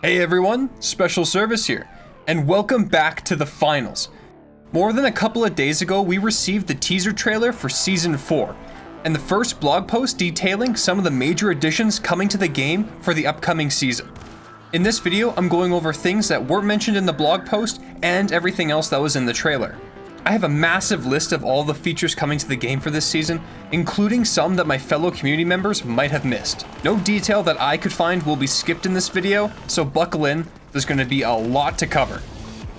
Hey everyone, SpecialService here, and welcome back to the finals. More than a couple of days ago, we received the teaser trailer for Season 4, and the first blog post detailing some of the major additions coming to the game for the upcoming season. In this video, I'm going over things that weren't mentioned in the blog post and everything else that was in the trailer. I have a massive list of all the features coming to the game for this season, including some that my fellow community members might have missed. No detail that I could find will be skipped in this video, so buckle in, there's going to be a lot to cover.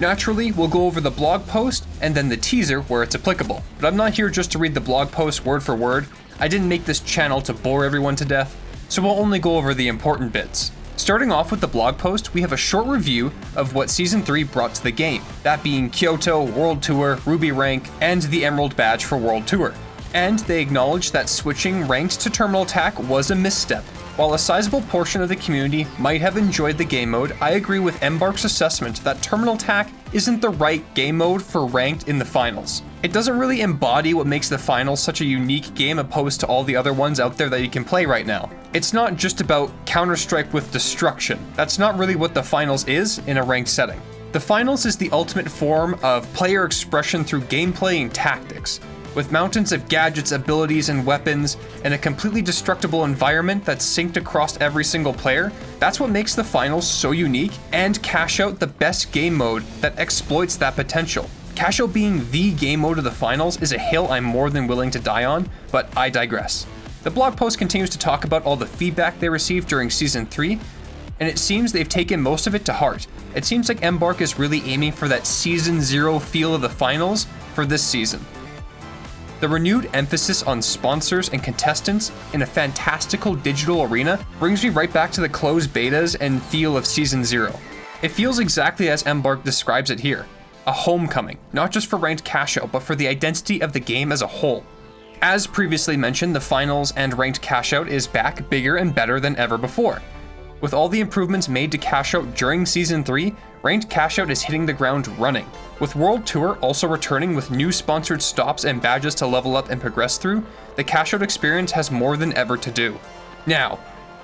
Naturally, we'll go over the blog post and then the teaser where it's applicable, but I'm not here just to read the blog post word for word. I didn't make this channel to bore everyone to death, so we'll only go over the important bits. Starting off with the blog post, we have a short review of what Season 3 brought to the game, that being Kyoto, World Tour, Ruby Rank, and the Emerald Badge for World Tour. And they acknowledge that switching ranked to Terminal Attack was a misstep. While a sizable portion of the community might have enjoyed the game mode, I agree with Embark's assessment that Terminal Attack isn't the right game mode for ranked in the finals. It doesn't really embody what makes the finals such a unique game opposed to all the other ones out there that you can play right now. It's not just about Counter-Strike with destruction. That's not really what the finals is in a ranked setting. The finals is the ultimate form of player expression through gameplay and tactics. With mountains of gadgets, abilities, and weapons, and a completely destructible environment that's synced across every single player, that's what makes the finals so unique, and Cash Out the best game mode that exploits that potential. Cash Out being the game mode of the finals is a hill I'm more than willing to die on, but I digress. The blog post continues to talk about all the feedback they received during Season 3, and it seems they've taken most of it to heart. It seems like Embark is really aiming for that Season 0 feel of the finals for this season. The renewed emphasis on sponsors and contestants in a fantastical digital arena brings me right back to the closed betas and feel of Season 0. It feels exactly as Embark describes it here, a homecoming, not just for ranked cash out, but for the identity of the game as a whole. As previously mentioned, the finals and ranked cash out is back bigger and better than ever before. With all the improvements made to cash out during Season 3, ranked cash out is hitting the ground running. With World Tour also returning with new sponsored stops and badges to level up and progress through, the cash out experience has more than ever to do. Now,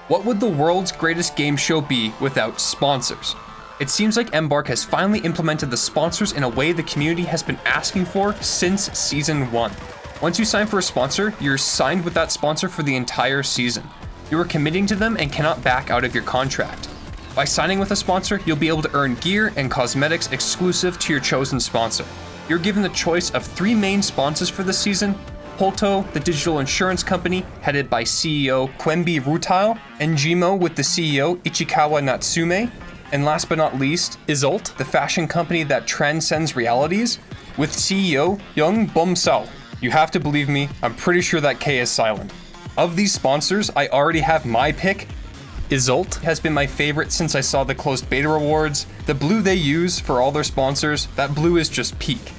what would the world's greatest game show be without sponsors? It seems like Embark has finally implemented the sponsors in a way the community has been asking for since Season 1. Once you sign for a sponsor, you're signed with that sponsor for the entire season. You are committing to them and cannot back out of your contract. By signing with a sponsor, you'll be able to earn gear and cosmetics exclusive to your chosen sponsor. You're given the choice of 3 main sponsors for this season: Polto, the digital insurance company headed by CEO Quembi Rutile, and Jimo with the CEO Ichikawa Natsume, and last but not least, additct, the fashion company that transcends realities, with CEO Young Bomsao. You have to believe me, I'm pretty sure that K is silent. Of these sponsors, I already have my pick. additct has been my favorite since I saw the closed beta rewards. The blue they use for all their sponsors, that blue is just peak.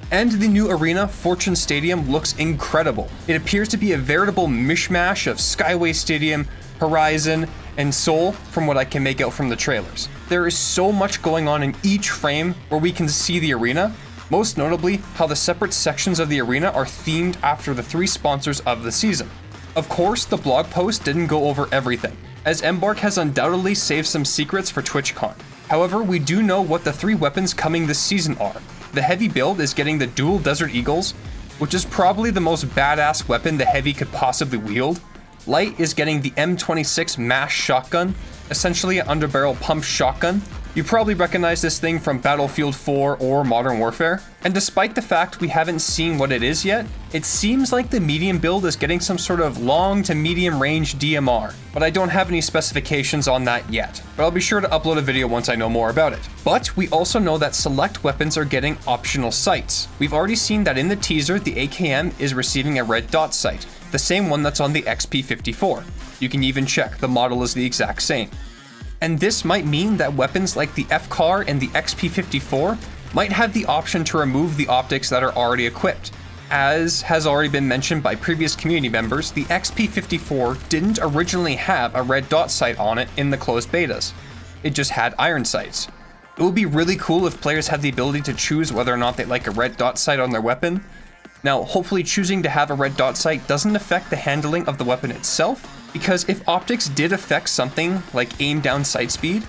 And the new arena, Fortune Stadium, looks incredible. It appears to be a veritable mishmash of Skyway Stadium, Horizon, and Seoul from what I can make out from the trailers. There is so much going on in each frame where we can see the arena, most notably how the separate sections of the arena are themed after the 3 sponsors of the season. Of course, the blog post didn't go over everything, as Embark has undoubtedly saved some secrets for Twitchcon. However, we do know what the 3 weapons coming this season are. The Heavy build is getting the dual Desert Eagles, which is probably the most badass weapon the Heavy could possibly wield. Light is getting the M26 mass shotgun, essentially an underbarrel pump shotgun. You probably recognize this thing from Battlefield 4 or Modern Warfare. And despite the fact we haven't seen what it is yet, it seems like the medium build is getting some sort of long to medium range DMR, but I don't have any specifications on that yet. But I'll be sure to upload a video once I know more about it. But we also know that select weapons are getting optional sights. We've already seen that in the teaser, the AKM is receiving a red dot sight, the same one that's on the XP54. You can even check, the model is the exact same. And this might mean that weapons like the FCAR and the XP54 might have the option to remove the optics that are already equipped. As has already been mentioned by previous community members, the XP54 didn't originally have a red dot sight on it in the closed betas. It just had iron sights. It would be really cool if players had the ability to choose whether or not they like a red dot sight on their weapon. Now, hopefully choosing to have a red dot sight doesn't affect the handling of the weapon itself, because if optics did affect something like aim down sight speed,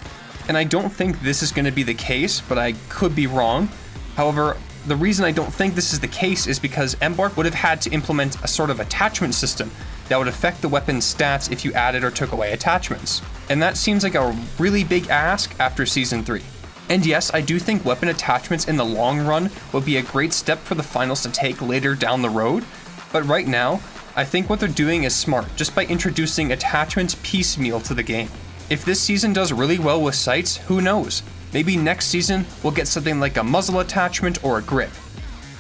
and I don't think this is going to be the case, but I could be wrong. However, the reason I don't think this is the case is because Embark would have had to implement a sort of attachment system that would affect the weapon's stats if you added or took away attachments. And that seems like a really big ask after Season 3. And yes, I do think weapon attachments in the long run would be a great step for the finals to take later down the road, but right now, I think what they're doing is smart, just by introducing attachments piecemeal to the game. If this season does really well with sights, who knows? Maybe next season we'll get something like a muzzle attachment or a grip.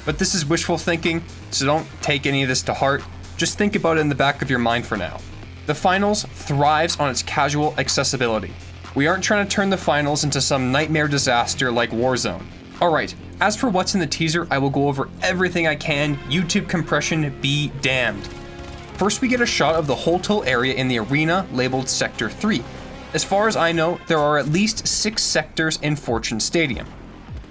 But this is wishful thinking, so don't take any of this to heart. Just think about it in the back of your mind for now. The finals thrives on its casual accessibility. We aren't trying to turn the finals into some nightmare disaster like Warzone. Alright, as for what's in the teaser, I will go over everything I can. YouTube compression be damned. First, we get a shot of the Holto area in the arena labeled Sector 3. As far as I know, there are at least 6 sectors in Fortune Stadium.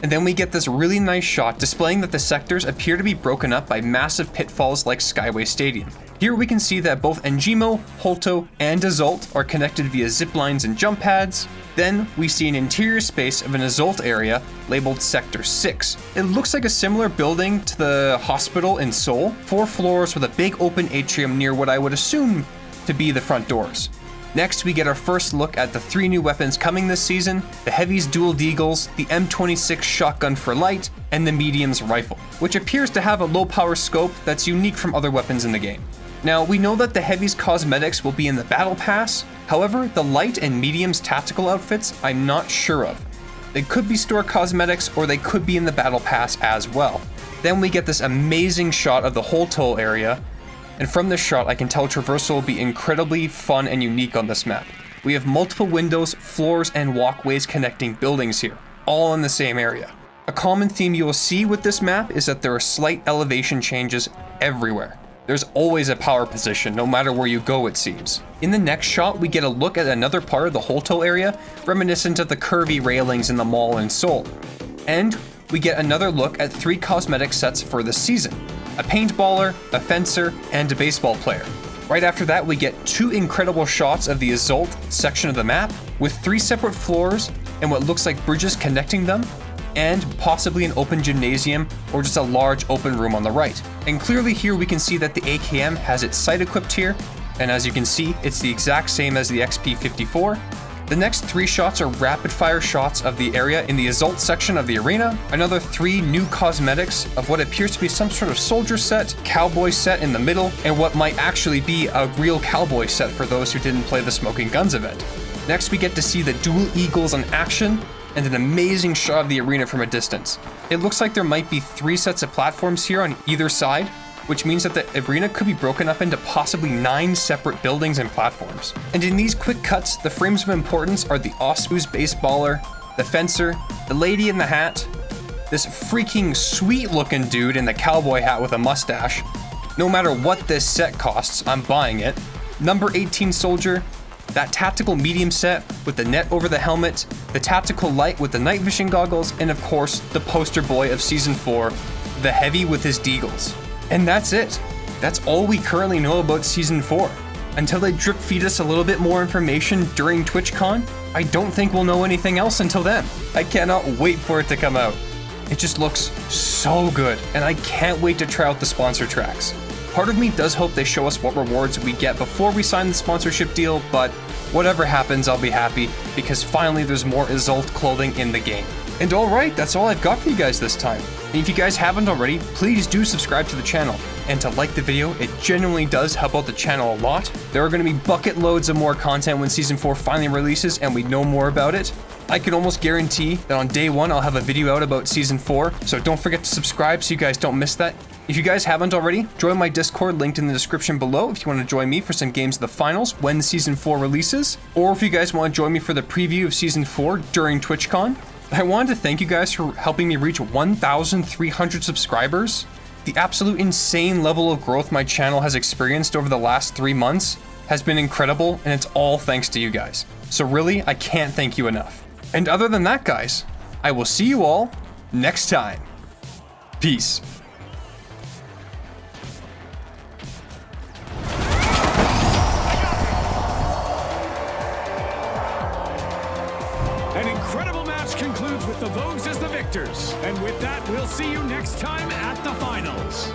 And then we get this really nice shot displaying that the sectors appear to be broken up by massive pitfalls like Skyway Stadium. Here we can see that both Njimo, Holto, and Assault are connected via zip lines and jump pads. Then we see an interior space of an Assault area labeled Sector 6. It looks like a similar building to the hospital in Seoul, 4 floors with a big open atrium near what I would assume to be the front doors. Next, we get our first look at the 3 new weapons coming this season: the Heavy's dual deagles, the M26 shotgun for light, and the Medium's rifle, which appears to have a low power scope that's unique from other weapons in the game. Now, we know that the Heavy's cosmetics will be in the Battle Pass, however, the Light and Medium's tactical outfits I'm not sure of. They could be store cosmetics, or they could be in the Battle Pass as well. Then we get this amazing shot of the Holto area, and from this shot I can tell traversal will be incredibly fun and unique on this map. We have multiple windows, floors, and walkways connecting buildings here, all in the same area. A common theme you will see with this map is that there are slight elevation changes everywhere. There's always a power position, no matter where you go, it seems. In the next shot, we get a look at another part of the Holto area, reminiscent of the curvy railings in the mall in Seoul. And we get another look at 3 cosmetic sets for the season: a paintballer, a fencer, and a baseball player. Right after that, we get 2 incredible shots of the Assault section of the map, with 3 separate floors and what looks like bridges connecting them, and possibly an open gymnasium or just a large open room on the right. And clearly here we can see that the AKM has its sight equipped here, and as you can see, it's the exact same as the XP54. The next 3 shots are rapid fire shots of the area in the Assault section of the arena, another 3 new cosmetics of what appears to be some sort of soldier set, cowboy set in the middle, and what might actually be a real cowboy set for those who didn't play the Smoking Guns event. Next we get to see the dual eagles in action, and an amazing shot of the arena from a distance. It looks like there might be 3 sets of platforms here on either side, which means that the arena could be broken up into possibly 9 separate buildings and platforms. And in these quick cuts, the frames of importance are the Ospu's baseballer, the fencer, the lady in the hat, this freaking sweet looking dude in the cowboy hat with a mustache. No matter what this set costs, I'm buying it. Number 18 soldier, that tactical medium set with the net over the helmet, the tactical light with the night vision goggles, and of course, the poster boy of Season 4, the Heavy with his deagles. And that's it. That's all we currently know about Season 4. Until they drip feed us a little bit more information during TwitchCon, I don't think we'll know anything else until then. I cannot wait for it to come out. It just looks so good, and I can't wait to try out the sponsor tracks. Part of me does hope they show us what rewards we get before we sign the sponsorship deal, but whatever happens, I'll be happy, because finally there's more Assault clothing in the game. And alright, that's all I've got for you guys this time. And if you guys haven't already, please do subscribe to the channel. And to like the video, it genuinely does help out the channel a lot. There are going to be bucket loads of more content when Season 4 finally releases and we know more about it. I can almost guarantee that on day 1 I'll have a video out about Season 4, so don't forget to subscribe so you guys don't miss that. If you guys haven't already, join my Discord linked in the description below if you want to join me for some games of the finals when Season 4 releases, or if you guys want to join me for the preview of Season 4 during TwitchCon. I wanted to thank you guys for helping me reach 1,300 subscribers. The absolute insane level of growth my channel has experienced over the last 3 months has been incredible, and it's all thanks to you guys. So really, I can't thank you enough. And other than that, guys, I will see you all next time. Peace. An incredible match concludes with the Vogues as the victors. And with that, we'll see you next time at the finals.